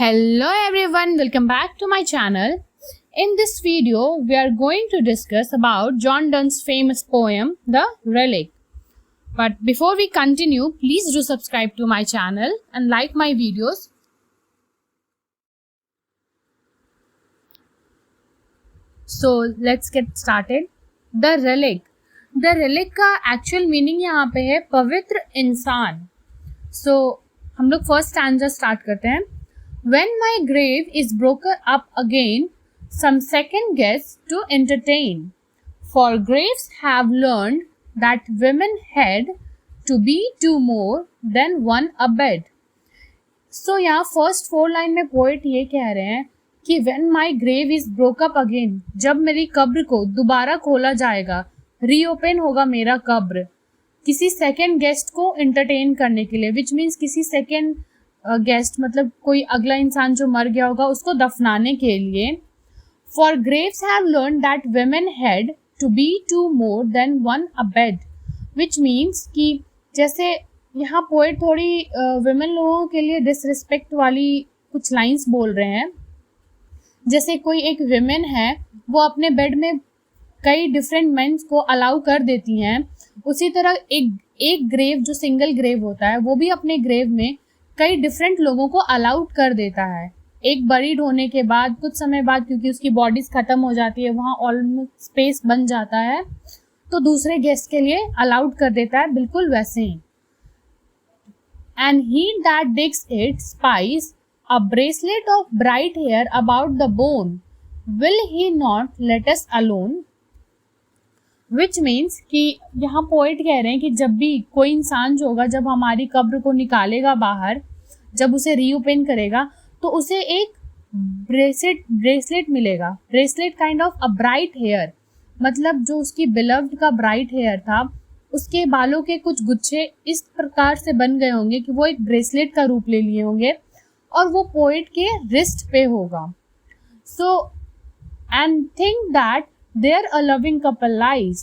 Hello everyone, welcome back to my channel. In this video, we are going to discuss about John Donne's famous poem, The Relic. But before we continue, please do subscribe to my channel and like my videos. So let's get started. The Relic. The Relic का actual meaning यहाँ पे है पवित्र इंसान. So हम लोग first stanza start करते हैं. When my grave is broken up again, some second guests to entertain. For graves have learned that women had to be two more than one a bed. So यहाँ first four line में poet ये कह रहे हैं कि when my grave is broke up again, जब मेरी कब्र को दोबारा खोला जाएगा, रीओपन होगा मेरा कब्र, किसी सेकेंड गेस्ट को एंटरटेन करने के लिए, विच मीन्स किसी सेकेंड गेस्ट मतलब कोई अगला इंसान जो मर गया होगा उसको दफनाने के लिए. For graves have learn that women had to be to more than one a bed, which means कि जैसे यहाँ पोएट थोड़ी वेमेन लोगों के लिए डिसरिस्पेक्ट वाली कुछ लाइंस बोल रहे हैं. जैसे कोई एक वेमेन है वो अपने बेड में कई डिफरेंट मेंस को अलाउ कर देती हैं, उसी तरह एक ग्रेव जो सिंगल ग्रेव होता है वो भी अपने ग्रेव में कई डिफरेंट लोगों को अलाउड कर देता है. एक बरीड होने के बाद कुछ समय बाद क्योंकि उसकी बॉडीज खत्म हो जाती है, वहाँ ऑलमोस्ट स्पेस बन जाता है, तो दूसरे गेस्ट के लिए अलाउड कर देता है, बिल्कुल वैसे ही. And he that digs it spies a bracelet of bright hair about the bone, will he not let us alone. Which means कि यहाँ पोइट कह रहे हैं कि जब भी कोई इंसान जो होगा, जब हमारी कब्र को निकालेगा बाहर, जब उसे रीओपन करेगा तो उसे एक ब्रेसलेट मिलेगा. Bracelet kind of a bright hair, मतलब जो उसकी बिलव्ड का ब्राइट हेयर था उसके बालों के कुछ गुच्छे इस प्रकार से बन गए होंगे कि वो एक ब्रेसलेट का रूप ले लिए होंगे और वो पोइट के रिस्ट पे होगा. So and think that there a loving couple lies,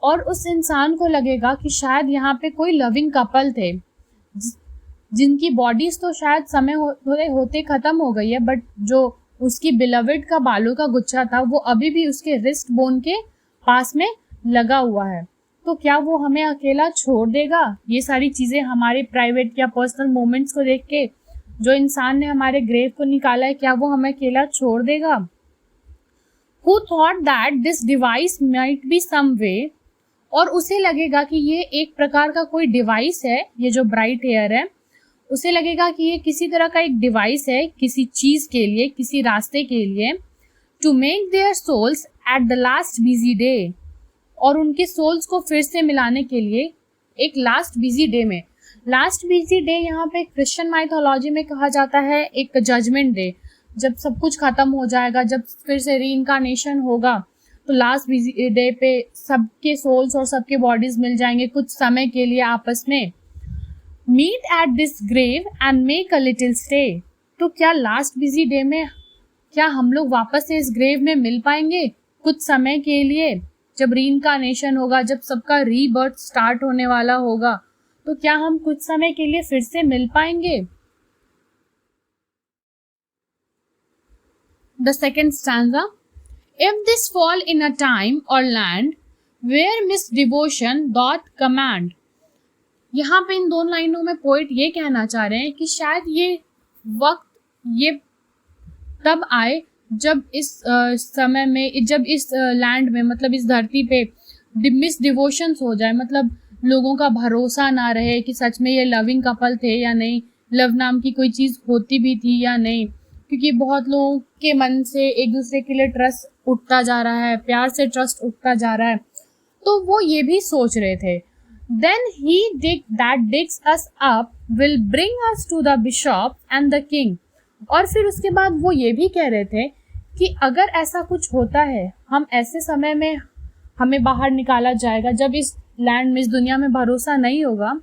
और उस इंसान को लगेगा कि शायद यहाँ पे कोई लविंग कपल थे जिनकी बॉडीज तो शायद समय होते खत्म हो गई है, बट जो उसकी बिलवेड का बालों का गुच्छा था वो अभी भी उसके रिस्ट बोन के पास में लगा हुआ है. तो क्या वो हमें अकेला छोड़ देगा? ये सारी चीज़ें हमारे प्राइवेट या पर्सनल मोमेंट्स को देख के जो इंसान ने हमारे ग्रेव को निकाला है, क्या वो हमें अकेला छोड़ देगा? Who thought that this device might be some way, और उसे लगेगा कि ये एक प्रकार का कोई डिवाइस है, ये जो ब्राइट हेयर है उसे लगेगा कि ये किसी तरह का एक डिवाइस है किसी चीज के लिए, किसी रास्ते के लिए. To make their souls at the last busy day, और उनके सोल्स को फिर से मिलाने के लिए एक लास्ट बिजी डे में. लास्ट बिजी डे यहाँ पे क्रिश्चियन माइथोलॉजी में कहा जाता है एक जजमेंट डे. जब सब कुछ खत्म हो जाएगा, जब फिर से रीइंकार्नेशन होगा, तो लास्ट बिजी डे पे सबके सोल्स और सबके बॉडीज मिल जाएंगे कुछ समय के लिए आपस में. Meet at this grave and make a little stay, तो क्या लास्ट बिजी डे में क्या हम लोग वापस से इस ग्रेव में मिल पाएंगे कुछ समय के लिए? जब रीइंकार्नेशन होगा, जब सबका रीबर्थ स्टार्ट होने वाला होगा, तो क्या हम कुछ समय के लिए फिर से मिल पाएंगे? The second stanza. If this fall in a time or land where misdevotion doth command. यहाँ पे इन दोनों लाइनों में पोइट ये कहना चाह रहे हैं कि शायद ये वक्त ये तब आए जब इस समय में, जब इस लैंड में, मतलब इस धरती पे मिसडिवोशंस हो जाए, मतलब लोगों का भरोसा ना रहे कि सच में ये लविंग कपल थे या नहीं, लव नाम की कोई चीज़ होती भी थी या नहीं, क्योंकि बहुत लोगों के मन से एक दूसरे के लिए ट्रस्ट उठता जा रहा है, प्यार से ट्रस्ट उठता जा रहा है, तो वो ये भी सोच रहे थे. Then he digs us up will bring us to the bishop and the king, और फिर उसके बाद वो ये भी कह रहे थे कि अगर ऐसा कुछ होता है, हम ऐसे समय में हमें बाहर निकाला जाएगा जब इस लैंड में, इस दुनिया में भरोसा नहीं होगा,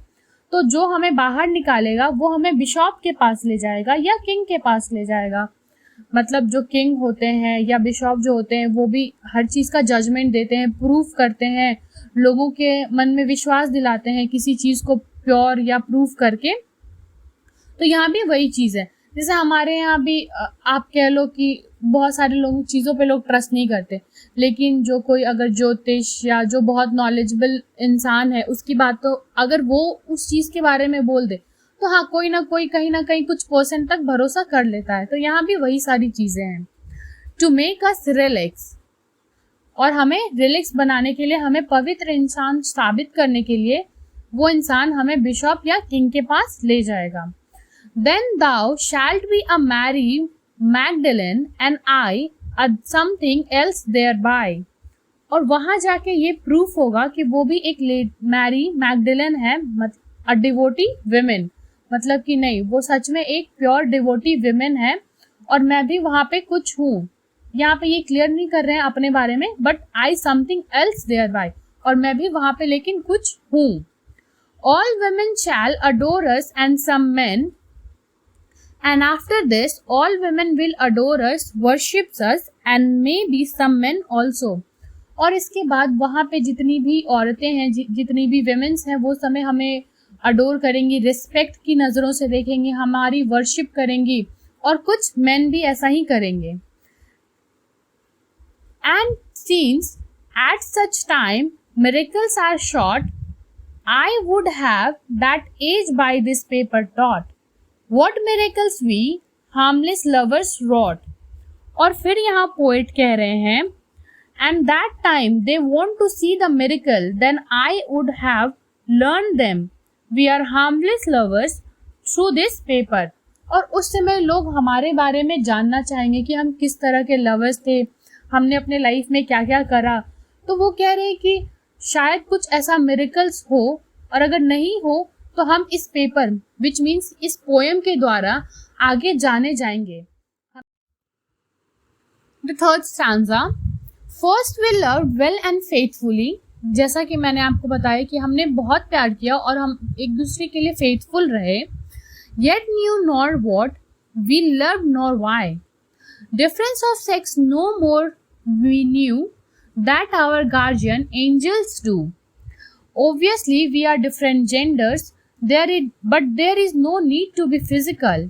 तो जो हमें बाहर निकालेगा वो हमें बिशॉप के पास ले जाएगा या किंग के पास ले जाएगा. मतलब जो किंग होते हैं या बिशॉप जो होते हैं वो भी हर चीज़ का जजमेंट देते हैं, प्रूफ करते हैं, लोगों के मन में विश्वास दिलाते हैं किसी चीज़ को प्योर या प्रूफ करके. तो यहाँ भी वही चीज़ है. जैसे हमारे यहाँ भी आप कह लो कि बहुत सारे लोग चीज़ों पे लोग ट्रस्ट नहीं करते, लेकिन जो कोई अगर ज्योतिष या जो बहुत नॉलेजेबल इंसान है उसकी बात, तो अगर वो उस चीज़ के बारे में बोल दे तो हाँ, कोई ना कोई कहीं ना कहीं कुछ परसेंट तक भरोसा कर लेता है। तो यहाँ भी वही सारी चीज़ें हैं। टू मेक अस रिलैक्स, और हमें रिलैक्स बनाने के लिए, हमें पवित्र इंसान साबित करने के लिए वो इंसान हमें बिशप या किंग के पास ले जाएगा। Then thou shalt be a Mary Magdalene and I a something else thereby. और वहां जाके ये प्रूफ होगा कि वो भी एक मैरी मैगडलेन है, अ डिवोटी विमेन, मतलब कि नहीं, वो सच में एक प्योर डिवोटी विमेन है और मैं भी वहां पे कुछ हूँ। यहाँ पे ये क्लियर नहीं कर रहे हैं अपने बारे में, but I something else there by, और मैं भी वहां पे लेकिन कुछ हूँ। All women shall adore us and some men, and after this all women will adore us, worships us, and maybe some men also. और इसके बाद वहाँ पे जितनी भी औरतें हैं, जितनी भी विमेन्स हैं, वो समय हमें अडोर करेंगी, रिस्पेक्ट की नज़रों से देखेंगी, हमारी वर्शिप करेंगी, और कुछ मेन भी ऐसा ही करेंगे। And since at such time miracles are short, I would have that age by this paper taught, what miracles we harmless lovers wrought. और फिर यहाँ पोएट कह रहे हैं, and that time they want to see the miracle, then I would have learned them, we are harmless lovers through this paper. और उस समय लोग हमारे बारे में जानना चाहेंगे कि हम किस तरह के लवर्स थे, हमने अपने लाइफ में क्या क्या करा। तो वो कह रहे हैं कि शायद कुछ ऐसा मिरेकल्स हो, और अगर नहीं हो तो हम इस पेपर, विच मीन्स इस पोएम के द्वारा आगे जाने जाएंगे। The third stanza, first we loved well and faithfully, जैसा कि मैंने आपको बताया कि हमने बहुत प्यार किया और हम एक दूसरे के लिए फेथफुल रहे। Yet knew nor what we loved nor why, difference of sex no more we knew that our guardian angels do. Obviously we are different genders, but there is no need to be physical.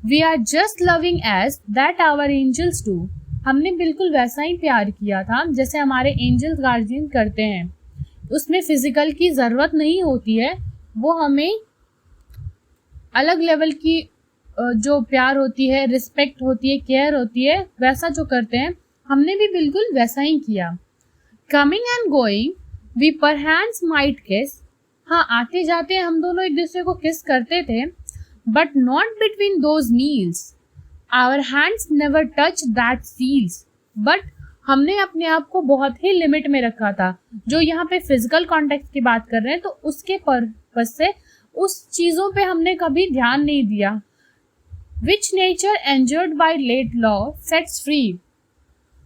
We are just loving as that our angels do. हमने बिल्कुल वैसा ही प्यार किया था जैसे हमारे angels guardian करते हैं, उसमें फिजिकल की ज़रूरत नहीं होती है, वो हमें अलग लेवल की जो प्यार होती है, रिस्पेक्ट होती है, केयर होती है, वैसा जो करते हैं हमने भी बिल्कुल वैसा ही किया। Coming and going we perhaps might kiss, हाँ आते जाते हम दोनों एक दूसरे को किस करते थे, but not between those meals, our hands never touch that seals, but हमने अपने आप को बहुत ही लिमिट में रखा था। जो यहाँ पे फिजिकल कॉन्टेक्ट की बात कर रहे हैं, तो उसके पर्पज से उस चीज़ों पे हमने कभी ध्यान नहीं दिया। Which nature angered by late law sets free,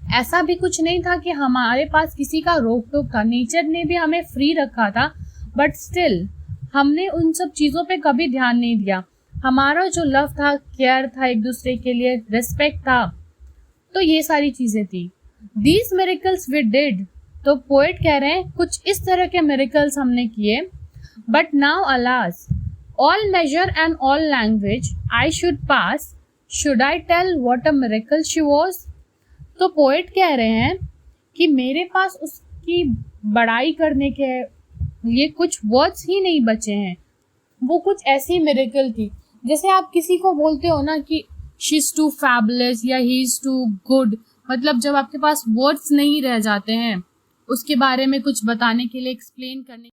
ऐसा भी कुछ नहीं था कि हमारे पास किसी का रोक टोक था, नेचर ने भी हमें फ्री रखा था, बट स्टिल हमने उन सब चीज़ों पे कभी ध्यान नहीं दिया। हमारा जो लव था, केयर था, एक दूसरे के लिए रिस्पेक्ट था, तो ये सारी चीज़ें थी। दीज मिरेकल्स वी डिड, तो पोएट कह रहे हैं कुछ इस तरह के मिरेकल्स हमने किए। But now alas all measure and all language I should pass, should I tell what a miracle she was. तो पोएट कह रहे हैं कि मेरे पास उसकी बड़ाई करने के लिए कुछ वर्ड्स ही नहीं बचे हैं। वो कुछ ऐसी मिरेकल थी, जैसे आप किसी को बोलते हो ना कि शी इज़ टू फैबुलस या ही इज़ टू गुड, मतलब जब आपके पास वर्ड्स नहीं रह जाते हैं उसके बारे में कुछ बताने के लिए, एक्सप्लेन करने,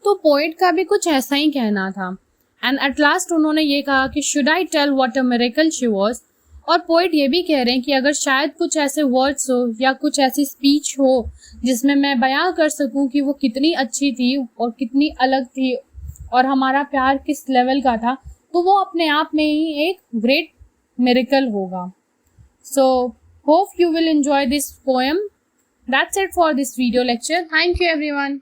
तो पोएट का भी कुछ ऐसा ही कहना था। एंड एट लास्ट उन्होंने ये कहा कि should I tell what a miracle she was. और पोएट ये भी कह रहे हैं कि अगर शायद कुछ ऐसे वर्ड्स हो या कुछ ऐसी स्पीच हो जिसमें मैं बयां कर सकूं कि वो कितनी अच्छी थी और कितनी अलग थी और हमारा प्यार किस लेवल का था, तो वो अपने आप में ही एक ग्रेट मिरेकल होगा। So hope you will enjoy this poem. That's it for this video lecture. Thank you everyone.